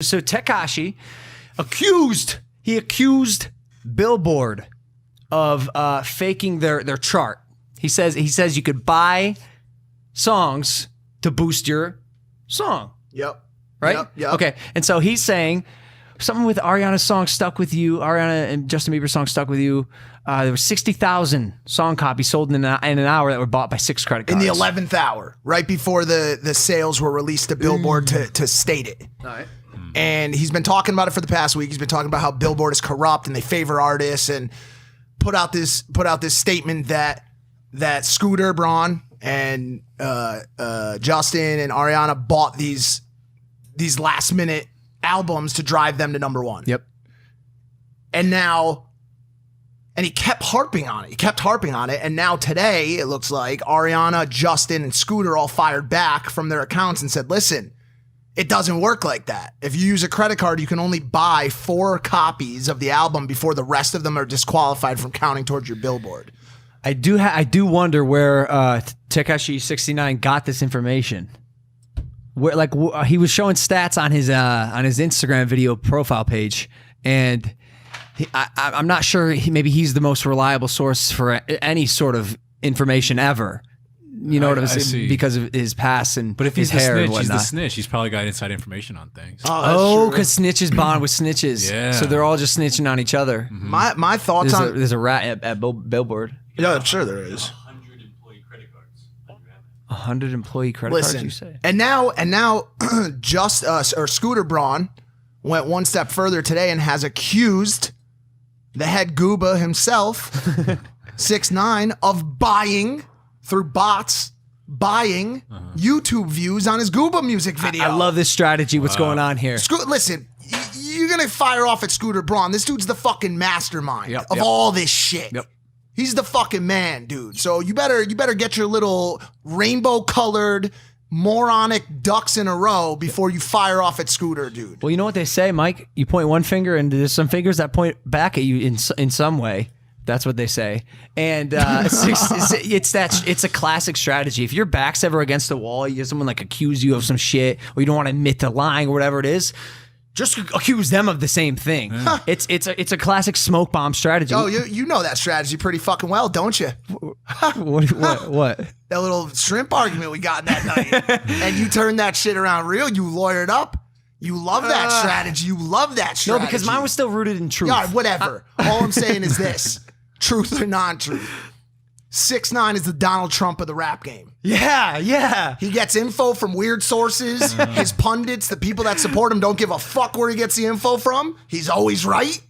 So Tekashi accused Billboard of faking their chart. He says you could buy songs to boost your song. Yep. Right? Yep. Okay. And so he's saying something with Ariana's song Stuck With You, Ariana and Justin Bieber's song Stuck With You. There were 60,000 song copies sold in an hour that were bought by 6 credit cards. In the 11th hour, right before the sales were released to Billboard to state it. All right. And he's been talking about it for the past week. He's been talking about how Billboard is corrupt and they favor artists, and put out this statement that Scooter Braun and Justin and Ariana bought these last minute albums to drive them to #1. Yep. And he kept harping on it. And now today it looks like Ariana, Justin, and Scooter all fired back from their accounts and said, listen, it doesn't work like that. If you use a credit card, you can only buy 4 copies of the album before the rest of them are disqualified from counting towards your Billboard. I do wonder where Tekashi 69 got this information. Where he was showing stats on his Instagram video profile page, and I'm not sure. Maybe he's the most reliable source for any sort of information ever. You know what I'm saying? Because of his past and but if he's his the hair snitch, and whatnot. he's the snitch. He's probably got inside information on things. Oh, because snitches bond with snitches. Yeah. So they're all just snitching on each other. Mm-hmm. My thoughts There's a rat at Billboard. Yeah, I'm sure there is. 100 employee credit cards. 100 employee credit cards, you say? And now, Scooter Braun went one step further today and has accused the head gooba himself, 6ix9ine, of buying through bots. YouTube views on his Gooba music video. I love this strategy. What's going on here? Listen, you're gonna fire off at Scooter Braun. This dude's the fucking mastermind of all this shit. Yep. He's the fucking man, dude. So you better get your little rainbow-colored moronic ducks in a row before you fire off at Scooter, dude. Well, you know what they say, Mike? You point one finger, and there's some fingers that point back at you in some way. That's what they say. And it's a classic strategy. If your back's ever against the wall, you have someone accuse you of some shit, or you don't want to admit to lying or whatever it is, just accuse them of the same thing. Yeah. It's a classic smoke bomb strategy. Oh, you know that strategy pretty fucking well, don't you? What? That little shrimp argument we got that night. And you turned that shit around real. You lawyered up. You love that strategy. You love that strategy. No, because mine was still rooted in truth. Yeah, whatever. All I'm saying is this. Truth or non-truth. 6ix9ine is the Donald Trump of the rap game. Yeah. He gets info from weird sources. His pundits, the people that support him, don't give a fuck where he gets the info from. He's always right.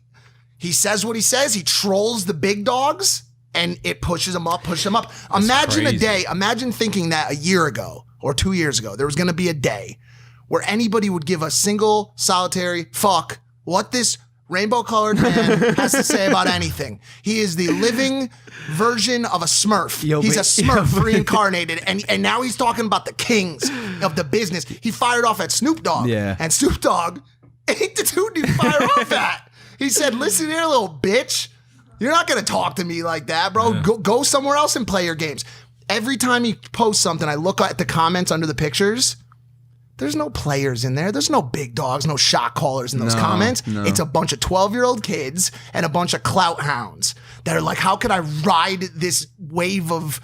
He says what he says. He trolls the big dogs, and it pushes him up. Imagine a day. Imagine thinking that a year ago or 2 years ago, there was going to be a day where anybody would give a single solitary fuck what this rainbow-colored man has to say about anything. He is the living version of a Smurf. He's a Smurf reincarnated, and now he's talking about the kings of the business. He fired off at Snoop Dogg, and Snoop Dogg ain't the dude to fire off at. He said, listen here, little bitch. You're not going to talk to me like that, bro. Yeah. Go somewhere else and play your games. Every time he posts something, I look at the comments under the pictures. There's no players in there. There's no big dogs, no shot callers in those comments. No. It's a bunch of 12-year-old kids and a bunch of clout hounds that are like, how could I ride this wave of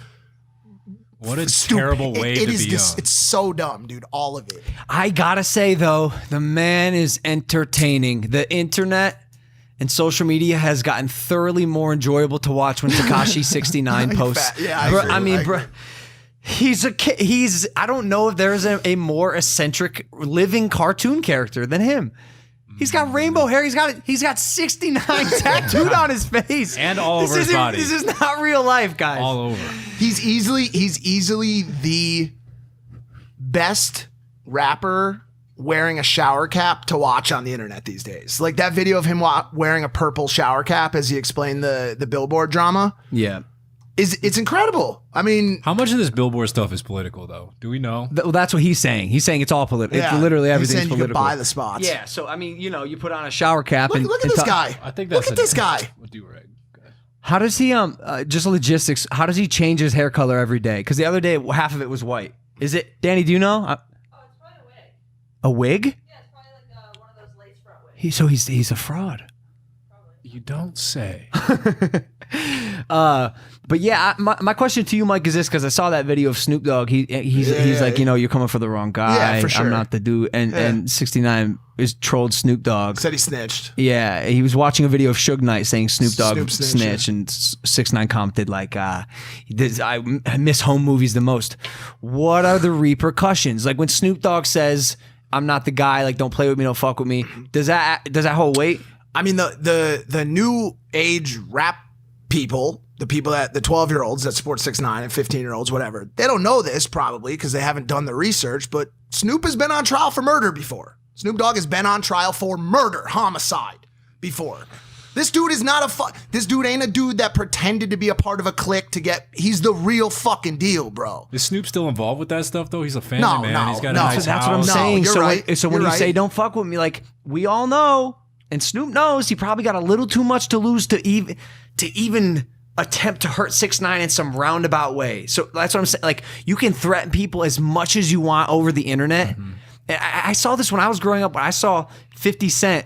what a terrible wave to be on. It's so dumb, dude. All of it. I gotta say, though, the man is entertaining. The internet and social media has gotten thoroughly more enjoyable to watch when Tekashi 69 posts. Yeah, I agree. Bro. I don't know if there's a more eccentric living cartoon character than him. He's got rainbow hair. He's got 69 tattooed on his face. And all over his body. This is not real life, guys. All over. He's easily the best rapper wearing a shower cap to watch on the internet these days. Like that video of him wearing a purple shower cap as he explained the Billboard drama. Yeah. It's incredible. I mean, how much of this Billboard stuff is political, though? Do we know? Well, that's what he's saying. He's saying it's all political. Yeah. It's literally everything's he's saying political. You can buy the spots. Yeah. So I mean, you put on a shower cap look at this guy. I think that's look at this guy. Do-rag. How does he just logistics? How does he change his hair color every day? Because the other day half of it was white. Is it Danny? Do you know? Oh, it's probably a wig. A wig? Yeah, it's probably like one of He's a fraud. You don't say. But yeah, my question to you, Mike, is this, because I saw that video of Snoop Dogg. He's like, you know, you're coming for the wrong guy. Yeah, for sure. I'm not the dude. And 6IX9INE is trolled Snoop Dogg. Said he snitched. Yeah, he was watching a video of Suge Knight saying Snoop Dogg snitched, snitched, and 6IX9INE commented like, I miss home movies the most. What are the repercussions? Like when Snoop Dogg says, I'm not the guy, like don't play with me, don't fuck with me. Does that hold weight? I mean, the new age rap people, the 12-year-olds that support 6ix9ine and 15-year-olds, whatever, they don't know this probably because they haven't done the research, but Snoop has been on trial for murder before. Snoop Dogg has been on trial for murder, homicide before. This dude is not this dude ain't a dude that pretended to be a part of a clique he's the real fucking deal, bro. Is Snoop still involved with that stuff though? He's a family man. He's got a nice that's house. what I'm saying. You're right. So when you say don't fuck with me, like we all know, and Snoop knows he probably got a little too much to lose to even attempt to hurt 6ix9ine in some roundabout way. So that's what I'm saying. Like you can threaten people as much as you want over the internet. Mm-hmm. I saw this when I was growing up. When I saw 50 Cent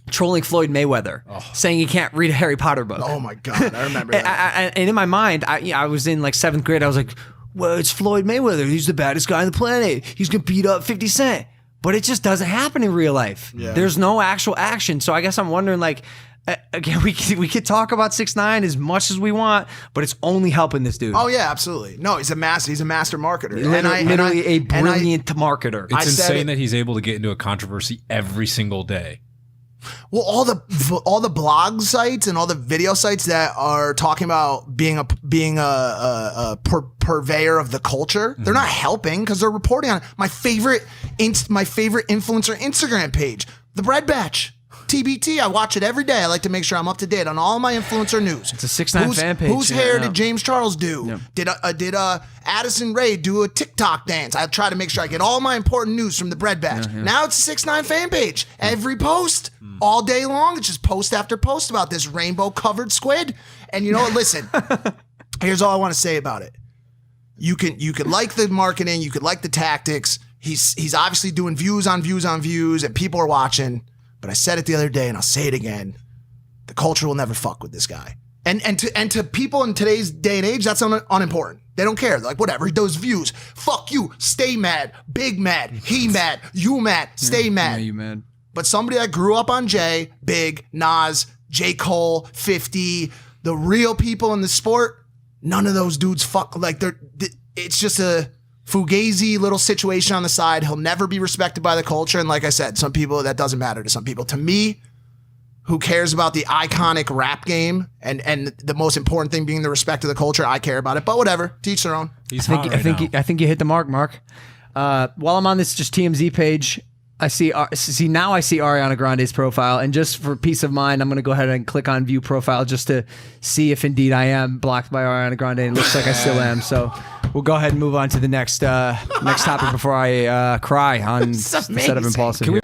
trolling Floyd Mayweather, saying he can't read a Harry Potter book. Oh my God, I remember that. And in my mind, I was in like 7th grade. I was like, well, it's Floyd Mayweather. He's the baddest guy on the planet. He's gonna beat up 50 Cent. But it just doesn't happen in real life. Yeah. There's no actual action. So I guess I'm wondering, like, again, we could talk about 6ix9ine as much as we want, but it's only helping this dude. Oh yeah, absolutely. No, he's a master marketer. Literally a brilliant marketer. It's insane that he's able to get into a controversy every single day. Well, all the blog sites and all the video sites that are talking about being a purveyor of the culture, they're not helping because they're reporting on it. My favorite influencer Instagram page, The Bread Batch. TBT, I watch it every day. I like to make sure I'm up to date on all my influencer news. It's a 6ix9ine fan page. Whose hair did James Charles do? Yeah. Did Addison Rae do a TikTok dance? I try to make sure I get all my important news from The Bread Batch. Yeah. Now it's a 6ix9ine fan page. Every post, all day long, it's just post after post about this rainbow covered squid. And you know what? Listen, here's all I want to say about it. You can like the marketing, you could like the tactics. He's obviously doing views on views on views, and people are watching. But I said it the other day, and I'll say it again. The culture will never fuck with this guy. And to people in today's day and age, that's unimportant. They don't care. They're like, whatever, those views. Fuck you. Stay mad. Big mad. He mad. You mad. Stay mad. Yeah, you mad. But somebody that grew up on Jay, Big, Nas, J. Cole, 50, the real people in the sport, none of those dudes fuck. Like, it's just a fugazi little situation on the side. He'll never be respected by the culture. And like I said, some people, that doesn't matter to some people. To me, who cares about the iconic rap game and the most important thing being the respect of the culture, I care about it. But whatever, to each their own. I think you hit the mark, Mark. While I'm on this just TMZ page, I see Ariana Grande's profile, and just for peace of mind, I'm going to go ahead and click on view profile just to see if indeed I am blocked by Ariana Grande. And it looks like I still am. So we'll go ahead and move on to the next topic before I cry on the set of Impaulsive.